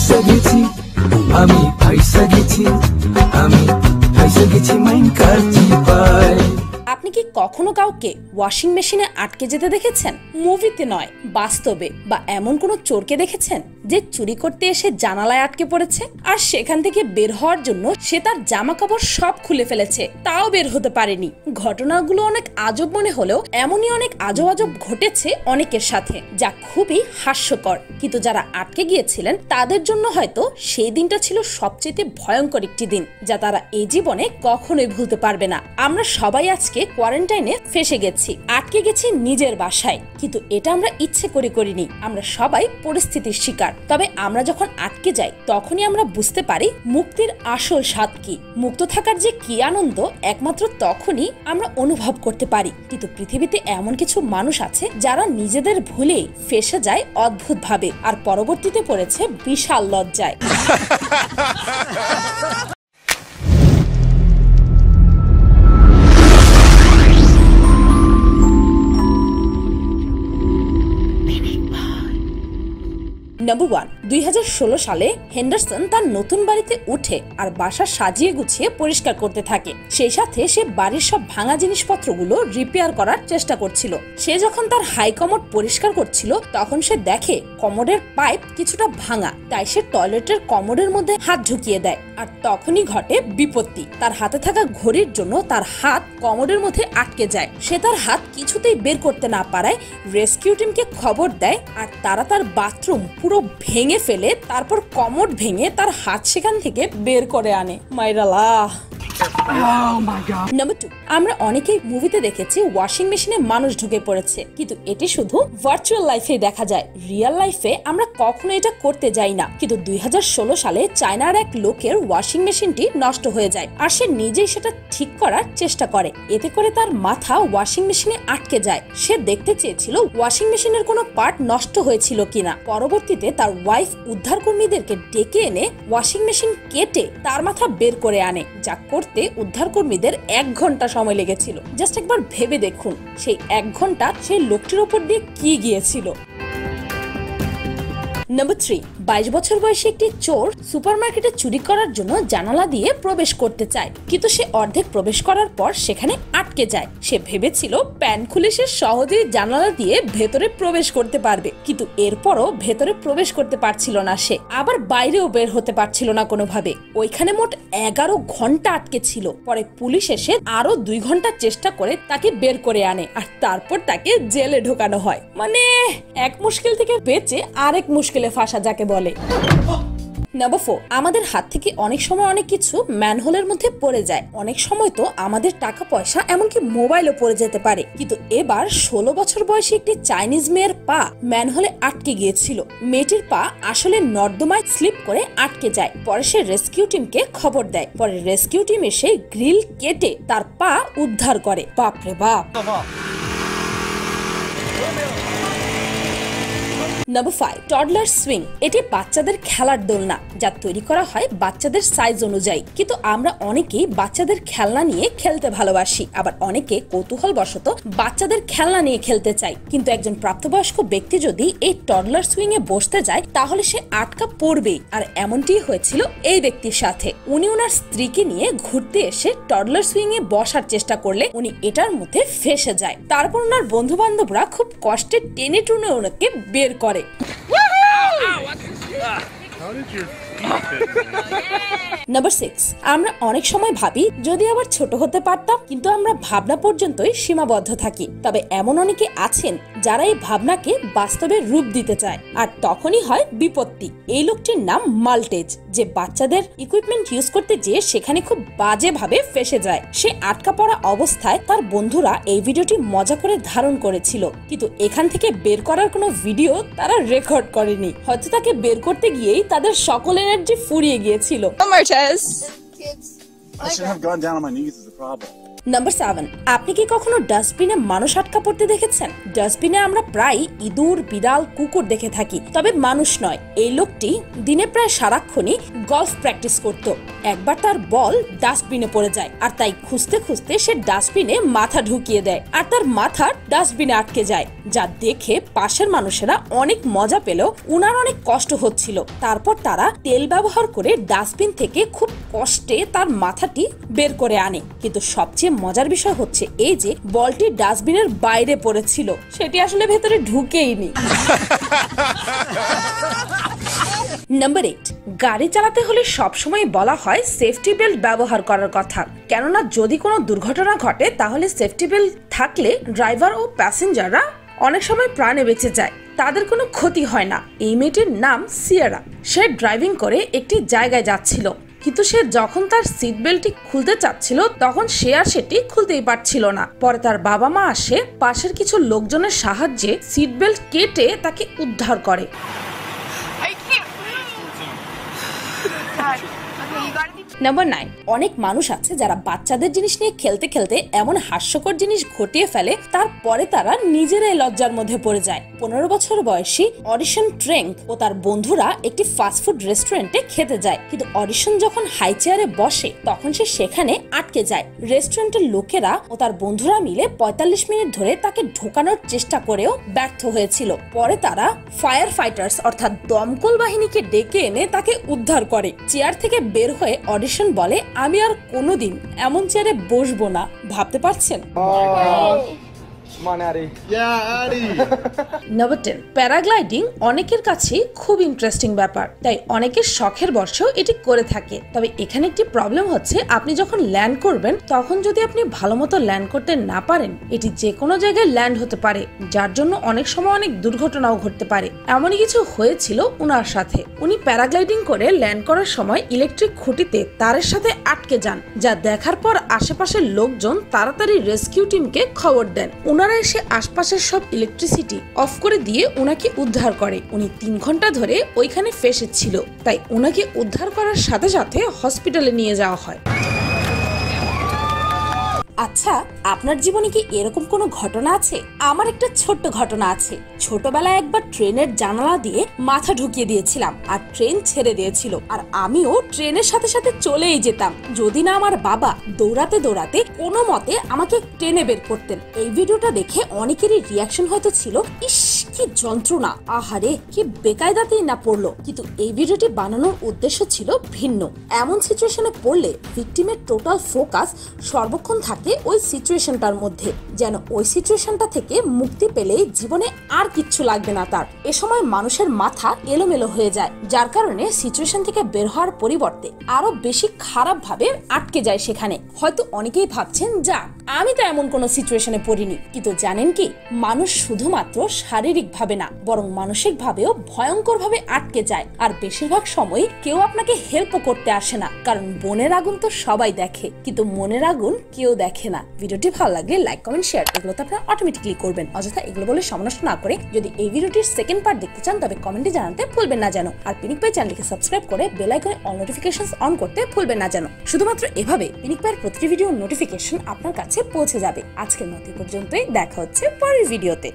ফাইসা গেছি, আমি ফাইসা গেছি, আমি ফাইসা গেছি মাইন কার্জি পায়। আপনি কি কখনো কাউকে ওয়াশিং মেশিনে আটকে যেতে দেখেছেন? মুভিতে নয়, বাস্তবে। বা এমন কোনো চোরকে দেখেছেন যে চুরি করতে এসে জানালায় আটকে পড়েছে, আর সেখান থেকে বের হওয়ার জন্য সে তার জামা কাপড় সব খুলে ফেলেছে, তাও বের হতে পারেনি? ঘটনাগুলো অনেক আজব মনে হলেও এমনই অনেক আজব আজব ঘটেছে অনেকের সাথে, যা খুবই হাস্যকর। কিন্তু যারা আটকে গিয়েছিলেন তাদের জন্য হয়তো সেই দিনটা ছিল সবচেয়ে ভয়ঙ্কর একটি দিন, যা তারা এই জীবনে কখনোই ভুলতে পারবে না। আমরা সবাই আজকে কোয়ারেন্টাইনে ফেসে গেছি, আটকে গেছি নিজের বাসায়, কিন্তু এটা আমরা ইচ্ছে করে করিনি। আমরা সবাই পরিস্থিতির শিকার। তবে আমরা যখন আটকে যাই তখনই আমরা বুঝতে পারি মুক্তির আসল স্বাদ কি। মুক্ত থাকার যে কি আনন্দ একমাত্র তখনই আমরা অনুভব করতে পারি। কিন্তু পৃথিবীতে এমন কিছু মানুষ আছে যারা নিজেদের ভুলেই ফেসে যায় অদ্ভুত ভাবে, আর পরবর্তীতে পড়েছে বিশাল লজ্জায়। নাম্বার 1, 2016 সালে হেন্ডারসন তার নতুন বাড়িতে উঠে আর বাসা সাজিয়ে গুছিয়ে পরিষ্কার করতে থাকে। সেই সাথে সে বাড়ির সব ভাঙা জিনিসপত্রগুলো রিপেয়ার করার চেষ্টা করছিল। সে যখন তার হাই কমোড পরিষ্কার করছিল তখন সে দেখে কমোডের পাইপ কিছুটা ভাঙা, তাই সে টয়লেটের কমোডের মধ্যে হাত ঢুকিয়ে দেয়। আর তখনই ঘটে বিপত্তি। তার হাতে থাকা ঘড়ির জন্য তার হাত কমোডের মধ্যে আটকে যায়। সে তার হাত কিছুতেই বের করতে না পারায় রেস্কিউ টিমকে খবর দেয়, আর তারা তার বাথরুম পুরো ভেঙে ফেলে, তারপর কমোড ভেঙে তার হাত সেখান থেকে বের করে আনে। মাইরাল্লাহ। নাম্বার 2, আমরা অনেকেই মুভিতে দেখেছি ওয়াশিং মেশিনে মানুষ ঢুকে পড়েছে, কিন্তু এটি শুধু ভার্চুয়াল লাইফে দেখা যায়। রিয়েল লাইফে আমরা কখনো এটা করতে যাই না। কিন্তু 2016 সালে চায়নার এক লোকের ওয়াশিং মেশিনটি নষ্ট হয়ে যায়, আর সে নিজেই সেটা ঠিক করার চেষ্টা করে। এতে করে তার মাথা ওয়াশিং মেশিনে আটকে যায়। সে দেখতে চেয়েছিল ওয়াশিং মেশিনের কোনো পার্ট নষ্ট হয়েছিল কিনা। পরবর্তীতে তার ওয়াইফ উদ্ধার কর্মীদেরকে ডেকে এনে ওয়াশিং মেশিন কেটে তার মাথা বের করে আনে, যা করতে উদ্ধার কর্মীদের 1 ঘন্টা সময় লেগেছিল। জাস্ট একবার ভেবে দেখুন সেই 1 ঘন্টা সেই লোকটির উপর দিয়ে কি গিয়েছিল। নাম্বার 3, 22 বছর বয়সী একটি চোর সুপারমার্কেটে চুরি করার জন্য জানালা দিয়ে প্রবেশ করতে চায়, কিন্তু সে অর্ধেক প্রবেশ করার পর সেখানে আটকে যায়। সে ভেবেছিল প্যান্ট খুলে সে সহজেই জানালা দিয়ে ভেতরে প্রবেশ করতে পারবে, কিন্তু এরপরও ভেতরে প্রবেশ করতে পারছিল না সে, আবার বাইরেও বের হতে পারছিল না কোনোভাবে। ওইখানে মোট 11 ঘন্টা আটকে ছিল। পরে পুলিশ এসে আরো 2 ঘন্টা চেষ্টা করে তাকে বের করে আনে, আর তারপর তাকে জেলে ঢোকানো হয়। মানে এক মুশকিল থেকে বেঁচে আরেক মুশকিলে ফাঁসা যাকে বলে। নাম্বার 4, আমাদের হাত থেকে অনেক সময় অনেক কিছু ম্যানহোলের মধ্যে পড়ে যায়। অনেক সময় তো আমাদের টাকা পয়সা এমনকি মোবাইলও পড়ে যেতে পারে। কিন্তু এবার 16 বছর বয়সী একটি চাইনিজ মেয়ের পা ম্যানহোলে আটকে গিয়েছিল। মেয়েটির পা আসলে নর্দমায় স্লিপ করে আটকে যায়। পরে সে রেস্কিউ টিমকে খবর দেয়। পরে রেস্কিউ টিম এসে গ্রিল কেটে তার পা উদ্ধার করে। বাপরে বাপ। Number 5, toddler swing. এটি বাচ্চাদের খেলার দোলনা, যা তৈরি করা হয় বাচ্চাদের সাইজ অনুযায়ী। কিন্তু আমরা অনেকেই বাচ্চাদের খেলনা নিয়ে খেলতে ভালোবাসি, আবার অনেকে কৌতূহল বশত বাচ্চাদের খেলনা নিয়ে খেলতে চাই। কিন্তু একজন প্রাপ্তবয়স্ক ব্যক্তি যদি এই টডলার সুইং এ বসতে যায় তাহলে সে আটকা পড়বেই। আর এমনটি হয়েছিল এই ব্যক্তির সাথে। উনি ওনার স্ত্রীকে নিয়ে ঘুরতে এসে টডলার সুইং এ বসার চেষ্টা করলে উনি এটার মধ্যে ফেসে যায়। তারপর ওনার বন্ধু বান্ধবরা খুব কষ্টে টেনে টুনে ওনাকে বের করে। নাম্বার 6, আমরা অনেক সময় ভাবি যদি আবার ছোট হতে পারতাম, কিন্তু আমরা ভাবনা পর্যন্তই সীমাবদ্ধ থাকি। তবে এমন অনেকে আছেন যারা এই ভাবনাকে বাস্তবে রূপ দিতে চায়, আর তখনই হয় বিপত্তি। এই লোকটির নাম মাল্টেজ, যে বাচ্চাদের ইকুইপমেন্ট ইউজ করতে যেয়ে সেখানে খুব বাজে ভাবে ফেসে যায়। সে আটকা পড়া অবস্থায় তার বন্ধুরা এই ভিডিওটি মজা করে ধারণ করেছিল, কিন্তু এখান থেকে বের করার কোনো ভিডিও তারা রেকর্ড করেনি। হয়তো তাকে বের করতে গিয়েই তাদের সকল এনার্জি ফুরিয়ে গিয়েছিল। নাম্বার 7, আপনি কি কখনো ডাস্টবিনে মানুষ আটকা পড়তে দেখেছেন? ডাস্টবিনে আমরা প্রায় ইঁদুর, বিড়াল, কুকুর দেখে থাকি, তবে মানুষ নয়। এই লোকটি দিনে প্রায় সারাক্ষণই গলফ প্র্যাকটিস করত। একবার তার বল ডাস্টবিনে পড়ে যায় আর তাই খুঁজতে খুঁজতে সে ডাস্টবিনে মাথা ঢুকিয়ে দেয় আর তার মাথা ডাস্টবিনে আটকে যায়, যা দেখে পাশের মানুষেরা অনেক মজা পেলেও উনার অনেক কষ্ট হচ্ছিল। তারপর তারা তেল ব্যবহার করে ডাস্টবিন থেকে খুব কষ্টে তার মাথাটি বের করে আনে। কিন্তু সবচেয়ে মজার বিষয় হচ্ছে এই যে বলটি ডাস্টবিনের বাইরে পড়েছিল, সেটি আসলে ভেতরে ঢুকেইনি। নাম্বার 8, গাড়ি চালাতে হলে সবসময় বলা হয় সেফটি বেল্ট ব্যবহার করার কথা, কেননা যদি কোনো দুর্ঘটনা ঘটে তাহলে সেফটি বেল্ট থাকলে ড্রাইভার ও প্যাসেঞ্জাররা অনেক সময় প্রাণে বেঁচে যায়, তাদের কোনো ক্ষতি হয় না। এই মেয়েটির নাম সিয়েরা। সে ড্রাইভিং করে একটি জায়গায় যাচ্ছিল, কিন্তু সে যখন তার সিট বেল্টটি খুলতে চাচ্ছিল তখন সে আর সেটি খুলতেই পারছিল না। পরে তার বাবা মা আসে পাশের কিছু লোকজনের সাহায্যে সিট বেল্ট কেটে তাকে উদ্ধার করে। নাম্বার 9, অনেক মানুষ আছে যারা বাচ্চাদের জিনিস নিয়ে খেলতে খেলতে এমন হাস্যকর জিনিস ঘটিয়ে ফেলে তারপরে তারা নিজেরাই লজ্জার মধ্যে পড়ে যায়। 15 বছর বয়সী অডিশন ট্রেঙ্ক ও তার বন্ধুরা একটি ফাস্টফুড রেস্টুরেন্টে খেতে যায়, কিন্তু অডিশন যখন হাই চেয়ারে বসে তখন সে সেখানে আটকে যায়। রেস্টুরেন্টের লোকেরা ও তার বন্ধুরা মিলে 45 মিনিট ধরে তাকে ঢোকানোর চেষ্টা করেও ব্যর্থ হয়েছিল। পরে তারা ফায়ার ফাইটার্স অর্থাৎ দমকল বাহিনীকে ডেকে এনে তাকে উদ্ধার করে। চেয়ার থেকে বের হয়ে অডিশন বলে, আমি আর কোনোদিন এমন চেয়ারে বসবো না। ভাবতে পারছেন? নাম্বার 10, প্যারাগ্লাইডিং অনেকের কাছে খুব ইন্টারেস্টিং ব্যাপার, তাই অনেকের শখের বশেও এটি করে থাকে। তবে এখানে একটি প্রবলেম হচ্ছে, আপনি যখন ল্যান্ড করবেন তখন যদি আপনি ভালো মতো ল্যান্ড করতে না পারেন এটি যে কোনো জায়গায় ল্যান্ড হতে পারে, যার জন্য অনেক সময় অনেক দুর্ঘটনাও ঘটতে পারে। এমনই কিছু হয়েছিল উনার সাথে। উনি প্যারাগ্লাইডিং করে ল্যান্ড করার সময় ইলেকট্রিক খুঁটিতে তারের সাথে আটকে যান, যা দেখার পর আশেপাশের লোকজন তাড়াতাড়ি রেস্কিউ টিমকে খবর দেন। উনারা এসে আশপাশের সব ইলেকট্রিসিটি অফ করে দিয়ে উনাকে উদ্ধার করে। উনি 3 ঘন্টা ধরে ওইখানে ফেসে ছিল, তাই উনাকে উদ্ধার করার সাথে সাথে হসপিটালে নিয়ে যাওয়া হয়। আচ্ছা, আপনার জীবনে কি এরকম কোনো ঘটনা আছে? আমার একটা ছোট্ট ঘটনা আছে। ছোটবেলায় একবার ট্রেনের জানালা দিয়ে মাথা ঢুকিয়ে দিয়েছিলাম আর ট্রেন ছেড়ে দিয়েছিল, আর আমিও ট্রেনের সাথে সাথে চলেই যেতাম যদি না আমার বাবা দৌড়াতে দৌড়াতে কোনো মতে আমাকে টেনে বের করতেন। এই ভিডিওটা দেখে অনেকেরই রিয়াকশন হয়তো ছিল, ইস কি যন্ত্রণা, আহারে কি বেকায়দাতেই না পড়লো। কিন্তু এই ভিডিওটি বানানোর উদ্দেশ্য ছিল ভিন্ন। এমন সিচুয়েশনে পড়লে ভিকটিমের টোটাল ফোকাস সর্বক্ষণ থাকে ওই সিচুয়েশনটার মধ্যে, যেন ওই সিচুয়েশনটা থেকে মুক্তি পেলে জীবনে আর কিচ্ছু লাগবে না তার। এ সময় মানুষের মাথা এলোমেলো হয়ে যায়, যার কারণে সিচুয়েশন থেকে বের হওয়ার পরিবর্তে আরো বেশি খারাপ ভাবে আটকে যায় সেখানে। হয়তো অনেকেই ভাবছেন, যা আমি তো এমন কোনো সিচুয়েশনে পড়িনি। কিন্তু জানেন কি, মানুষ শুধুমাত্র শারীরিক ভাবে না বরং মানসিক ভাবেও ভয়ঙ্কর ভাবে আটকে যায়। আর বেশিরভাগ সময় কেউ আপনাকে হেল্প করতে আসে না, কারণ বনের আগুন তো সবাই দেখে কিন্তু মনের আগুন কেউ দেখে না। ভিডিওটি ভালো লাগলে লাইক কমেন্ট শেয়ার এগুলো তো আপনারা অটোমেটিক্যালি করবেন। অযথা এগুলো বলে সময় নষ্ট না করে যদি এই ভিডিওটির সেকেন্ড পার্ট দেখতে চান তবে কমেন্টে জানাতে ভুলবেন না যেন। আর পিনিক পাই চ্যানেলকে সাবস্ক্রাইব করে বেল আইকনে অল নোটিফিকেশনস অন করতে ভুলবেন না যেন। শুধুমাত্র এভাবে পিনিক পাইয়ের প্রতিটি ভিডিওর নোটিফিকেশন আপনার কাছে পৌঁছে যাবে। আজকের মতো পর্যন্তই, দেখা হচ্ছে পরের ভিডিওতে।